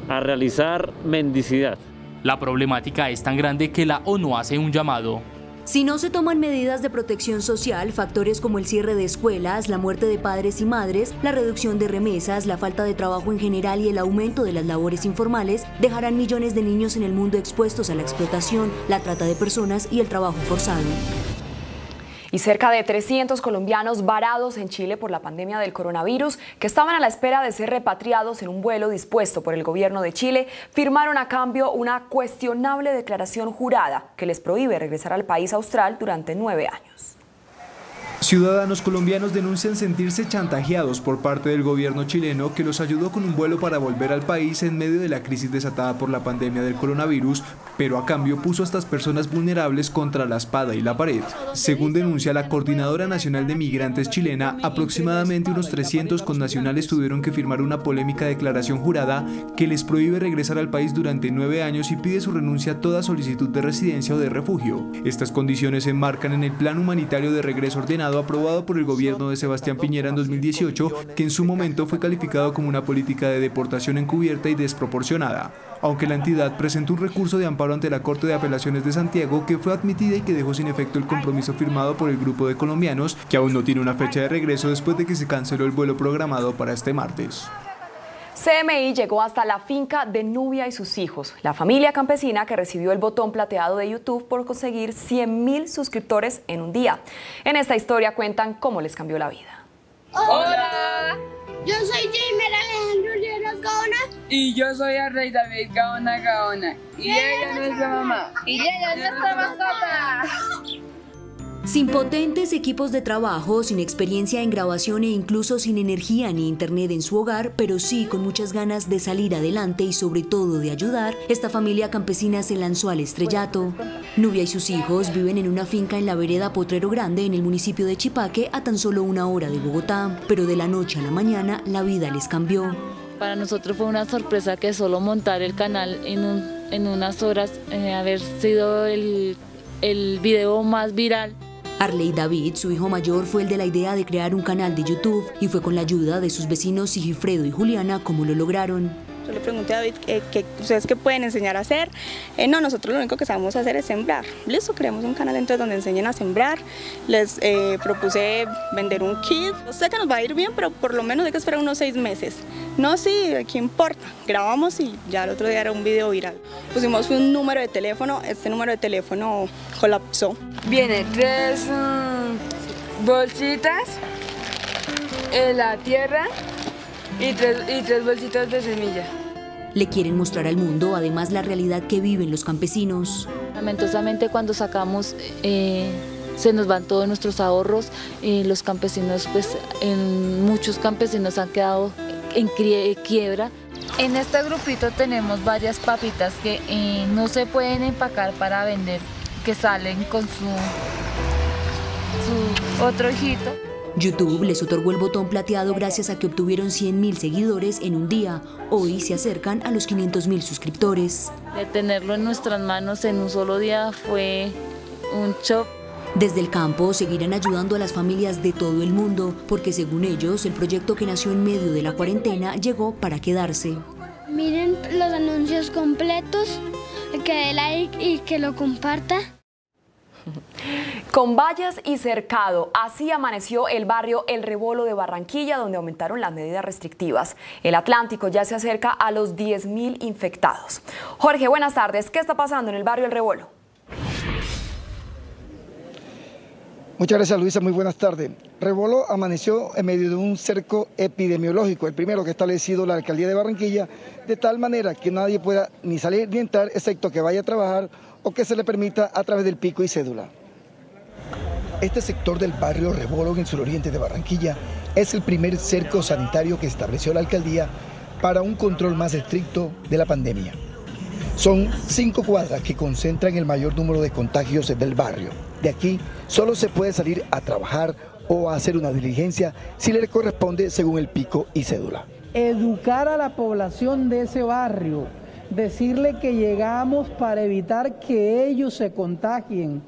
a realizar mendicidad.
La problemática es tan grande que la ONU hace un llamado.
Si no se toman medidas de protección social, factores como el cierre de escuelas, la muerte de padres y madres, la reducción de remesas, la falta de trabajo en general y el aumento de las labores informales, dejarán millones de niños en el mundo expuestos a la explotación, la trata de personas y el trabajo forzado.
Y cerca de 300 colombianos varados en Chile por la pandemia del coronavirus, que estaban a la espera de ser repatriados en un vuelo dispuesto por el gobierno de Chile, firmaron a cambio una cuestionable declaración jurada que les prohíbe regresar al país austral durante 9 años.
Ciudadanos colombianos denuncian sentirse chantajeados por parte del gobierno chileno que los ayudó con un vuelo para volver al país en medio de la crisis desatada por la pandemia del coronavirus, pero a cambio puso a estas personas vulnerables contra la espada y la pared. Según denuncia la Coordinadora Nacional de Migrantes chilena, aproximadamente unos 300 connacionales tuvieron que firmar una polémica declaración jurada que les prohíbe regresar al país durante 9 años y pide su renuncia a toda solicitud de residencia o de refugio. Estas condiciones se enmarcan en el Plan Humanitario de Regreso Ordenado aprobado por el gobierno de Sebastián Piñera en 2018, que en su momento fue calificado como una política de deportación encubierta y desproporcionada. Aunque la entidad presentó un recurso de amparo ante la Corte de Apelaciones de Santiago, que fue admitida y que dejó sin efecto el compromiso firmado por el grupo de colombianos, que aún no tiene una fecha de regreso después de que se canceló el vuelo programado para este martes.
CMI llegó hasta la finca de Nubia y sus hijos, la familia campesina que recibió el botón plateado de YouTube por conseguir 100.000 suscriptores en un día. En esta historia cuentan cómo les cambió la vida.
Hola, yo soy Jamer Alejandro Lleras Gaona.
Y yo soy el rey David Gaona Gaona. Y ella es nuestra mamá.
Y ella es nuestra mascota.
Sin potentes equipos de trabajo, sin experiencia en grabación e incluso sin energía ni internet en su hogar, pero sí con muchas ganas de salir adelante y sobre todo de ayudar, esta familia campesina se lanzó al estrellato. Nubia y sus hijos viven en una finca en la vereda Potrero Grande, en el municipio de Chipaque, a tan solo 1 hora de Bogotá, pero de la noche a la mañana la vida les cambió.
Para nosotros fue una sorpresa que solo montar el canal en unas horas, haber sido el video más viral,
Arley David, su hijo mayor, fue el de la idea de crear un canal de YouTube y fue con la ayuda de sus vecinos Sigifredo y Juliana como lo lograron.
Yo le pregunté a David, ¿ustedes qué pueden enseñar a hacer? No, nosotros lo único que sabemos hacer es sembrar. Listo, creamos un canal entonces donde enseñen a sembrar. Les propuse vender un kit. Yo sé que nos va a ir bien, pero por lo menos hay que esperar unos 6 meses. No, sí, ¿qué importa? Grabamos y ya el otro día era un video viral. Pusimos un número de teléfono, este número de teléfono colapsó.
Viene 3 bolsitas en la tierra y tres bolsitas de semilla.
Le quieren mostrar al mundo además la realidad que viven los campesinos.
Lamentosamente cuando sacamos se nos van todos nuestros ahorros, los campesinos, pues muchos campesinos han quedado en quiebra.
En este grupito tenemos varias papitas que no se pueden empacar para vender, que salen con su otro hijito.
YouTube les otorgó el botón plateado gracias a que obtuvieron 100.000 seguidores en un día. Hoy se acercan a los 500.000 suscriptores.
De tenerlo en nuestras manos en un solo día fue un shock.
Desde el campo seguirán ayudando a las familias de todo el mundo, porque según ellos, el proyecto que nació en medio de la cuarentena llegó para quedarse.
Miren los anuncios completos, que dé like y que lo comparta.
Con vallas y cercado, así amaneció el barrio El Rebolo de Barranquilla, donde aumentaron las medidas restrictivas. El Atlántico ya se acerca a los 10.000 infectados. Jorge, buenas tardes. ¿Qué está pasando en el barrio El Rebolo?
Muchas gracias, Luisa, muy buenas tardes. Rebolo amaneció en medio de un cerco epidemiológico, el primero que ha establecido la Alcaldía de Barranquilla, de tal manera que nadie pueda ni salir ni entrar, excepto que vaya a trabajar o que se le permita a través del pico y cédula. Este sector del barrio Rebolo, en el suroriente de Barranquilla, es el primer cerco sanitario que estableció la Alcaldía para un control más estricto de la pandemia. Son 5 cuadras que concentran el mayor número de contagios del barrio. De aquí solo se puede salir a trabajar o a hacer una diligencia si le corresponde según el pico y cédula.
Educar a la población de ese barrio, decirle que llegamos para evitar que ellos se contagien,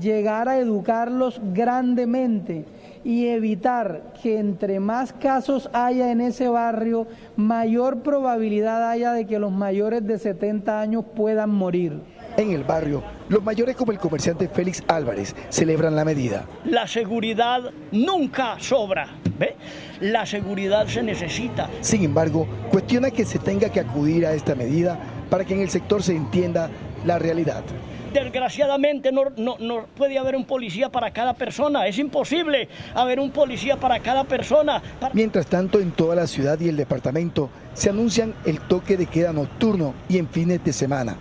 llegar a educarlos grandemente y evitar que entre más casos haya en ese barrio, mayor probabilidad haya de que los mayores de 70 años puedan morir.
En el barrio, los mayores como el comerciante Félix Álvarez celebran la medida.
La seguridad nunca sobra, ¿ve? La seguridad se necesita.
Sin embargo, cuestiona que se tenga que acudir a esta medida para que en el sector se entienda la realidad.
Desgraciadamente no puede haber un policía para cada persona, es imposible haber un policía para cada persona.
Mientras tanto, en toda la ciudad y el departamento se anuncian el toque de queda nocturno y en fines de semana.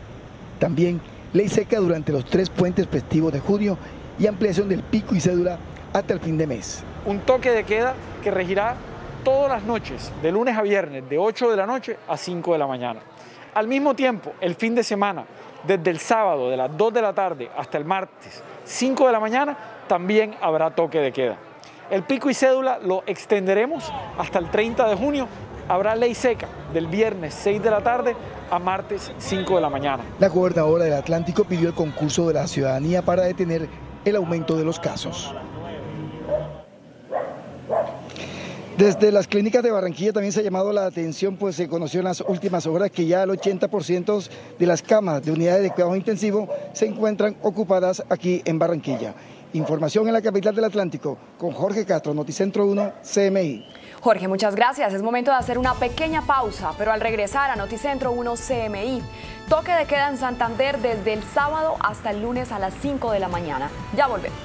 También ley seca durante los 3 puentes festivos de junio y ampliación del pico y cédula hasta el fin de mes.
Un toque de queda que regirá todas las noches, de lunes a viernes, de 8 de la noche a 5 de la mañana. Al mismo tiempo, el fin de semana, desde el sábado de las 2 de la tarde hasta el martes 5 de la mañana, también habrá toque de queda. El pico y cédula lo extenderemos hasta el 30 de junio. Habrá ley seca del viernes 6 de la tarde a martes 5 de la mañana.
La gobernadora del Atlántico pidió el concurso de la ciudadanía para detener el aumento de los casos. Desde las clínicas de Barranquilla también se ha llamado la atención, pues se conoció en las últimas horas que ya el 80% de las camas de unidades de cuidado intensivo se encuentran ocupadas aquí en Barranquilla. Información en la capital del Atlántico con Jorge Castro, Noticentro 1, CMI.
Jorge, muchas gracias. Es momento de hacer una pequeña pausa, pero al regresar a Noticentro 1 CMI, toque de queda en Santander desde el sábado hasta el lunes a las 5 de la mañana. Ya volvemos.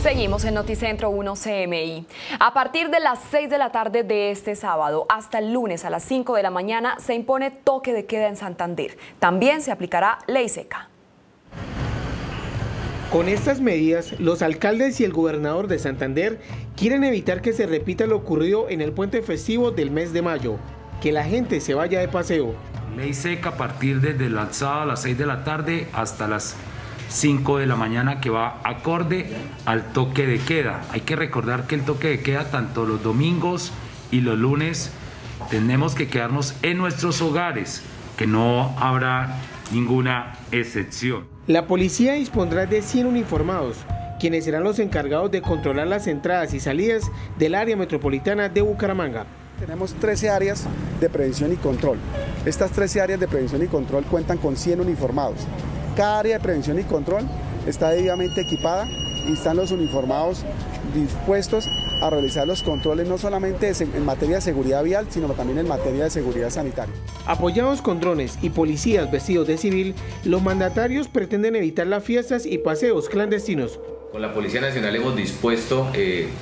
Seguimos en Noticentro 1 CMI. A partir de las 6 de la tarde de este sábado hasta el lunes a las 5 de la mañana se impone toque de queda en Santander. También se aplicará ley seca.
Con estas medidas, los alcaldes y el gobernador de Santander quieren evitar que se repita lo ocurrido en el puente festivo del mes de mayo, que la gente se vaya de paseo.
Ley seca a partir desde el sábado a las 6 de la tarde hasta las 5 de la mañana, que va acorde al toque de queda. Hay que recordar que el toque de queda, tanto los domingos y los lunes, tenemos que quedarnos en nuestros hogares, que no habrá ninguna excepción.
La policía dispondrá de 100 uniformados, quienes serán los encargados de controlar las entradas y salidas del área metropolitana de Bucaramanga.
Tenemos 13 áreas de prevención y control. Estas 13 áreas de prevención y control cuentan con 100 uniformados. Cada área de prevención y control está debidamente equipada y están los uniformados dispuestos a realizar los controles no solamente en materia de seguridad vial, sino también en materia de seguridad sanitaria.
Apoyados con drones y policías vestidos de civil, los mandatarios pretenden evitar las fiestas y paseos clandestinos.
Con la Policía Nacional hemos dispuesto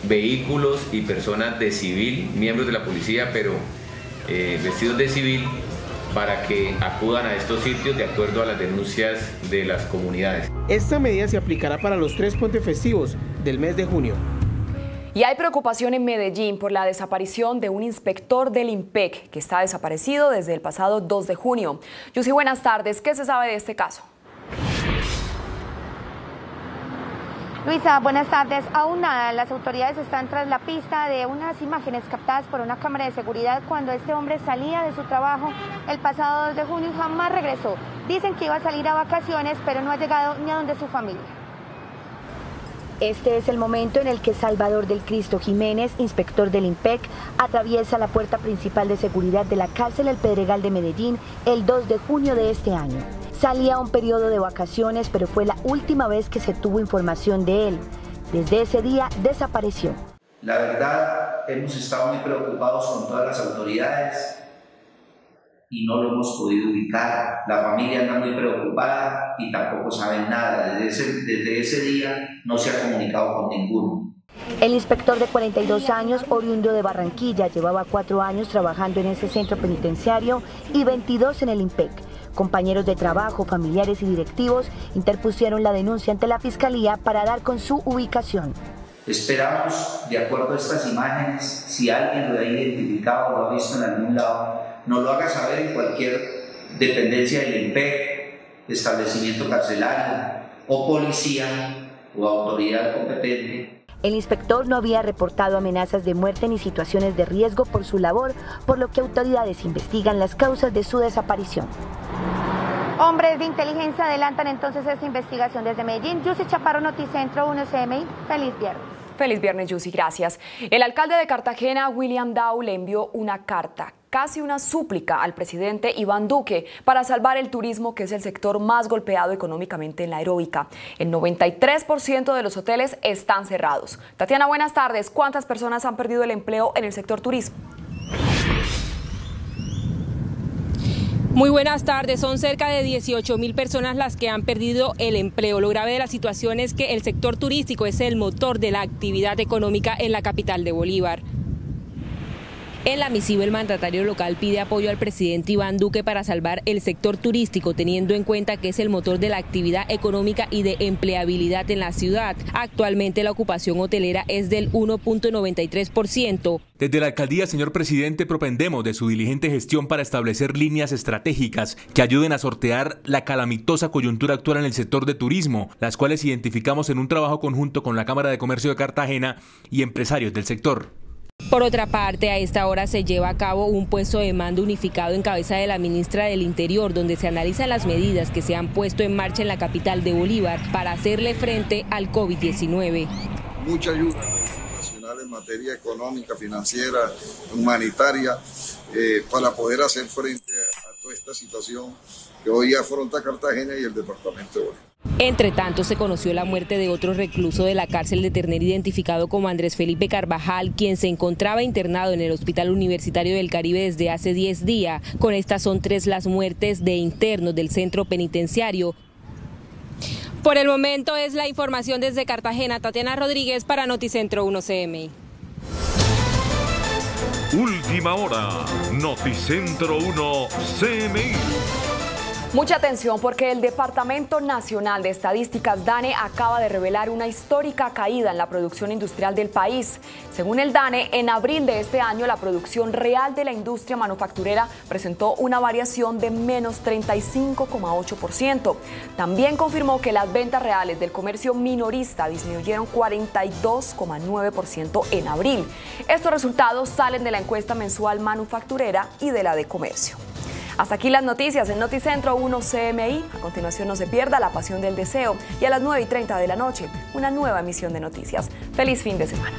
vehículos y personas de civil, miembros de la policía, pero vestidos de civil, para que acudan a estos sitios de acuerdo a las denuncias de las comunidades.
Esta medida se aplicará para los 3 puentes festivos del mes de junio.
Y hay preocupación en Medellín por la desaparición de un inspector del IMPEC que está desaparecido desde el pasado 2 de junio. Yusi, buenas tardes. ¿Qué se sabe de este caso?
Luisa, buenas tardes. Aún nada, las autoridades están tras la pista de unas imágenes captadas por una cámara de seguridad cuando este hombre salía de su trabajo el pasado 2 de junio y jamás regresó. Dicen que iba a salir a vacaciones, pero no ha llegado ni a donde su familia.
Este es el momento en el que Salvador del Cristo Jiménez, inspector del IMPEC, atraviesa la puerta principal de seguridad de la cárcel El Pedregal de Medellín el 2 de junio de este año. Salía a un periodo de vacaciones, pero fue la última vez que se tuvo información de él. Desde ese día desapareció.
La verdad, hemos estado muy preocupados con todas las autoridades y no lo hemos podido ubicar. La familia anda muy preocupada y tampoco saben nada. Desde ese día no se ha comunicado con ninguno.
El inspector de 42 años, oriundo de Barranquilla, llevaba 4 años trabajando en ese centro penitenciario y 22 en el IMPEC. Compañeros de trabajo, familiares y directivos interpusieron la denuncia ante la Fiscalía para dar con su ubicación.
Esperamos, de acuerdo a estas imágenes, si alguien lo ha identificado o lo ha visto en algún lado, nos lo haga saber en cualquier dependencia del IMPEC, establecimiento carcelario o policía o autoridad competente.
El inspector no había reportado amenazas de muerte ni situaciones de riesgo por su labor, por lo que autoridades investigan las causas de su desaparición.
Hombres de inteligencia adelantan entonces esta investigación desde Medellín. Yusi Chaparro, Noticentro 1 CMI. Feliz viernes.
Feliz viernes, Yusi, gracias. El alcalde de Cartagena, William Dow, le envió una carta, casi una súplica al presidente Iván Duque para salvar el turismo, que es el sector más golpeado económicamente en la aeróbica. El 93% de los hoteles están cerrados. Tatiana, buenas tardes. ¿Cuántas personas han perdido el empleo en el sector turismo?
Muy buenas tardes, son cerca de 18.000 personas las que han perdido el empleo. Lo grave de la situación es que el sector turístico es el motor de la actividad económica en la capital de Bolívar. En la misiva, el mandatario local pide apoyo al presidente Iván Duque para salvar el sector turístico, teniendo en cuenta que es el motor de la actividad económica y de empleabilidad en la ciudad. Actualmente la ocupación hotelera es del 1.93%.
Desde la alcaldía, señor presidente, propendemos de su diligente gestión para establecer líneas estratégicas que ayuden a sortear la calamitosa coyuntura actual en el sector de turismo, las cuales identificamos en un trabajo conjunto con la Cámara de Comercio de Cartagena y empresarios del sector.
Por otra parte, a esta hora se lleva a cabo un puesto de mando unificado en cabeza de la ministra del Interior, donde se analizan las medidas que se han puesto en marcha en la capital de Bolívar para hacerle frente al COVID-19.
Mucha ayuda nacional en materia económica, financiera, humanitaria, para poder hacer frente a toda esta situación que hoy afronta Cartagena y el departamento de Bolívar.
Entre tanto, se conoció la muerte de otro recluso de la cárcel de Ternera identificado como Andrés Felipe Carvajal, quien se encontraba internado en el Hospital Universitario del Caribe desde hace 10 días. Con estas son 3 las muertes de internos del centro penitenciario. Por el momento es la información desde Cartagena. Tatiana Rodríguez para Noticentro 1 CMI.
Última hora, Noticentro 1 CMI.
Mucha atención, porque el Departamento Nacional de Estadísticas, DANE, acaba de revelar una histórica caída en la producción industrial del país. Según el DANE, en abril de este año la producción real de la industria manufacturera presentó una variación de menos 35,8%. También confirmó que las ventas reales del comercio minorista disminuyeron 42,9% en abril. Estos resultados salen de la encuesta mensual manufacturera y de la de comercio. Hasta aquí las noticias en Noticentro 1 CMI. A continuación no se pierda La Pasión del Deseo y a las 9:30 de la noche una nueva emisión de noticias. Feliz fin de semana.